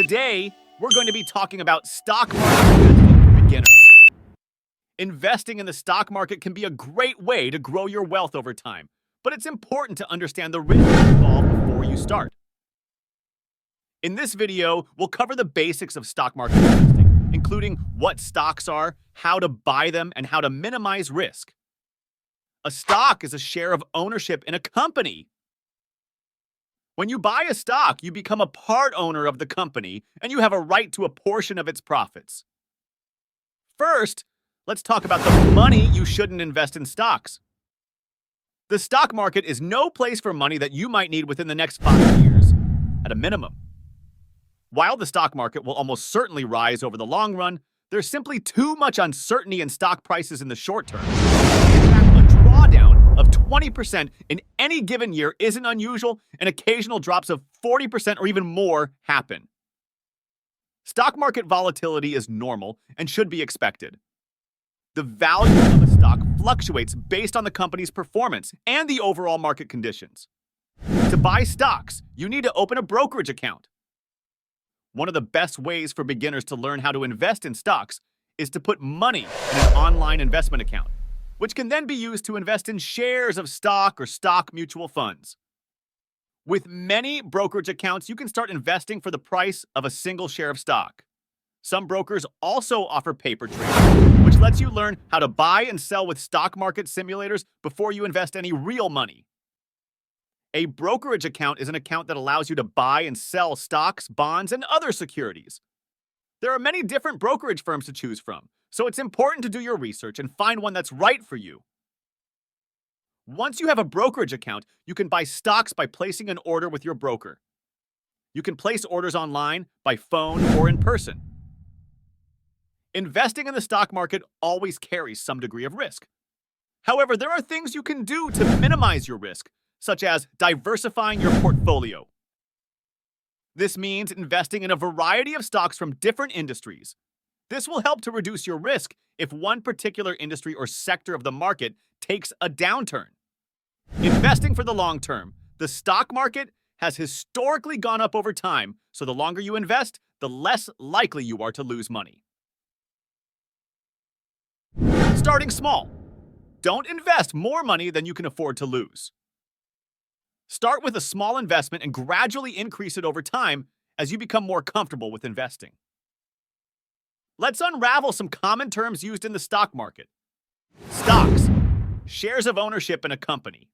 Today, we're going to be talking about stock market investing for beginners. Investing in the stock market can be a great way to grow your wealth over time, but it's important to understand the risks involved before you start. In this video, we'll cover the basics of stock market investing, including what stocks are, how to buy them, and how to minimize risk. A stock is a share of ownership in a company. When you buy a stock, you become a part owner of the company, and you have a right to a portion of its profits. First, let's talk about the money you shouldn't invest in stocks. The stock market is no place for money that you might need within the next 5 years, at a minimum. While the stock market will almost certainly rise over the long run, there's simply too much uncertainty in stock prices in the short term. A drawdown of 20% in any given year isn't unusual, and occasional drops of 40% or even more happen. Stock market volatility is normal and should be expected. The value of a stock fluctuates based on the company's performance and the overall market conditions. To buy stocks, you need to open a brokerage account. One of the best ways for beginners to learn how to invest in stocks is to put money in an online investment account, which can then be used to invest in shares of stock or stock mutual funds. With many brokerage accounts, you can start investing for the price of a single share of stock. Some brokers also offer paper trading, which lets you learn how to buy and sell with stock market simulators before you invest any real money. A brokerage account is an account that allows you to buy and sell stocks, bonds, and other securities. There are many different brokerage firms to choose from, so it's important to do your research and find one that's right for you. Once you have a brokerage account, you can buy stocks by placing an order with your broker. You can place orders online, by phone, or in person. Investing in the stock market always carries some degree of risk. However, there are things you can do to minimize your risk, such as diversifying your portfolio. This means investing in a variety of stocks from different industries. This will help to reduce your risk if one particular industry or sector of the market takes a downturn. Investing for the long term, the stock market has historically gone up over time, so the longer you invest, the less likely you are to lose money. Starting small. Don't invest more money than you can afford to lose. Start with a small investment and gradually increase it over time as you become more comfortable with investing. Let's unravel some common terms used in the stock market. Stocks, shares of ownership in a company.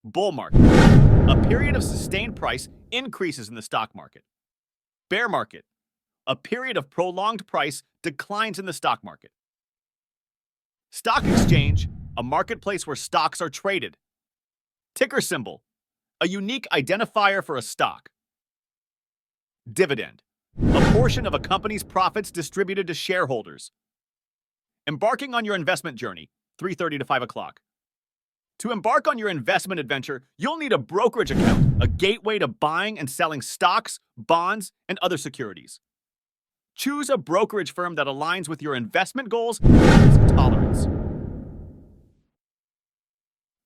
Bull market, a period of sustained price increases in the stock market. Bear market, a period of prolonged price declines in the stock market. Stock exchange, a marketplace where stocks are traded. Ticker symbol, a unique identifier for a stock. Dividend, a portion of a company's profits distributed to shareholders. Embarking on your investment journey, 3:30 to 5 o'clock. To embark on your investment adventure, you'll need a brokerage account, a gateway to buying and selling stocks, bonds, and other securities. Choose a brokerage firm that aligns with your investment goals and risk tolerance.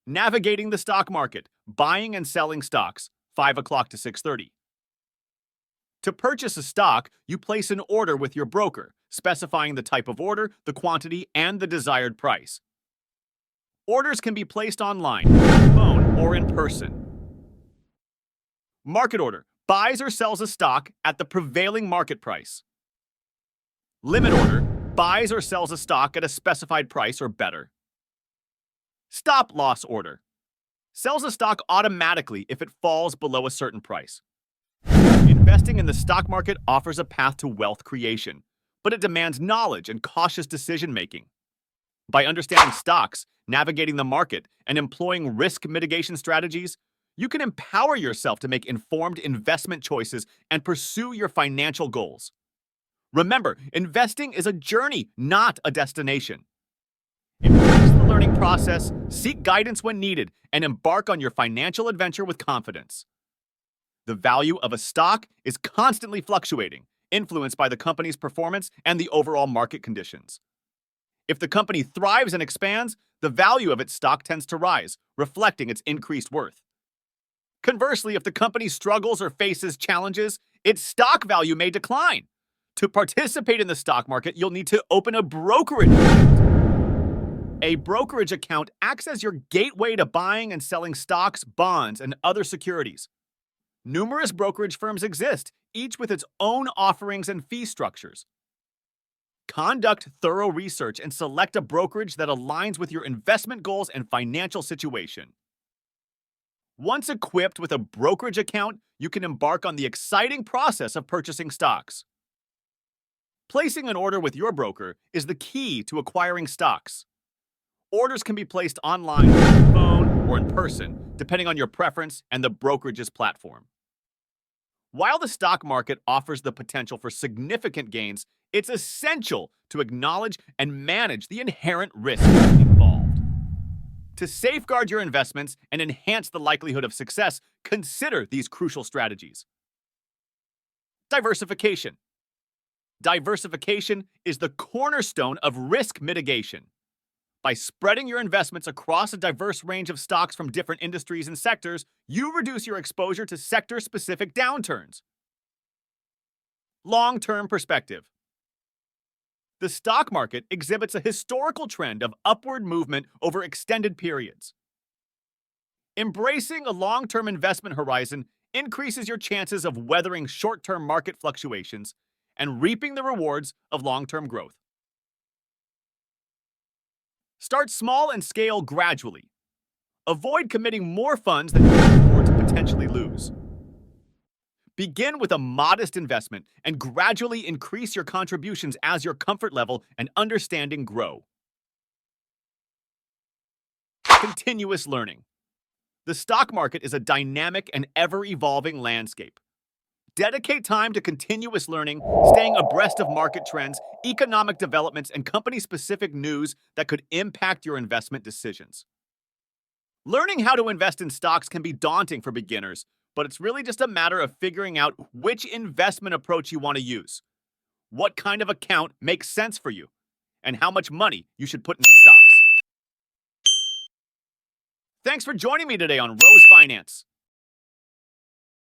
Navigating the stock market, buying and selling stocks, 5 o'clock to 6:30. To purchase a stock, you place an order with your broker, specifying the type of order, the quantity, and the desired price. Orders can be placed online, by phone, or in person. Market order buys or sells a stock at the prevailing market price. Limit order buys or sells a stock at a specified price or better. Stop loss order sells a stock automatically if it falls below a certain price. Investing in the stock market offers a path to wealth creation, but it demands knowledge and cautious decision-making. By understanding stocks, navigating the market, and employing risk mitigation strategies, you can empower yourself to make informed investment choices and pursue your financial goals. Remember, investing is a journey, not a destination. Embrace the learning process, seek guidance when needed, and embark on your financial adventure with confidence. The value of a stock is constantly fluctuating, influenced by the company's performance and the overall market conditions. If the company thrives and expands, the value of its stock tends to rise, reflecting its increased worth. Conversely, if the company struggles or faces challenges, its stock value may decline. To participate in the stock market, you'll need to open a brokerage account. A brokerage account acts as your gateway to buying and selling stocks, bonds, and other securities. Numerous brokerage firms exist, each with its own offerings and fee structures. Conduct thorough research and select a brokerage that aligns with your investment goals and financial situation. Once equipped with a brokerage account, you can embark on the exciting process of purchasing stocks. Placing an order with your broker is the key to acquiring stocks. Orders can be placed online, on your phone, or in person, depending on your preference and the brokerage's platform. While the stock market offers the potential for significant gains, it's essential to acknowledge and manage the inherent risks involved. To safeguard your investments and enhance the likelihood of success, consider these crucial strategies. Diversification. Diversification is the cornerstone of risk mitigation. By spreading your investments across a diverse range of stocks from different industries and sectors, you reduce your exposure to sector-specific downturns. Long-term perspective. The stock market exhibits a historical trend of upward movement over extended periods. Embracing a long-term investment horizon increases your chances of weathering short-term market fluctuations and reaping the rewards of long-term growth. Start small and scale gradually. Avoid committing more funds than you can afford to potentially lose. Begin with a modest investment and gradually increase your contributions as your comfort level and understanding grow. Continuous learning. The stock market is a dynamic and ever-evolving landscape. Dedicate time to continuous learning, staying abreast of market trends, economic developments, and company-specific news that could impact your investment decisions. Learning how to invest in stocks can be daunting for beginners, but it's really just a matter of figuring out which investment approach you want to use, what kind of account makes sense for you, and how much money you should put into stocks. Thanks for joining me today on Rose Finance.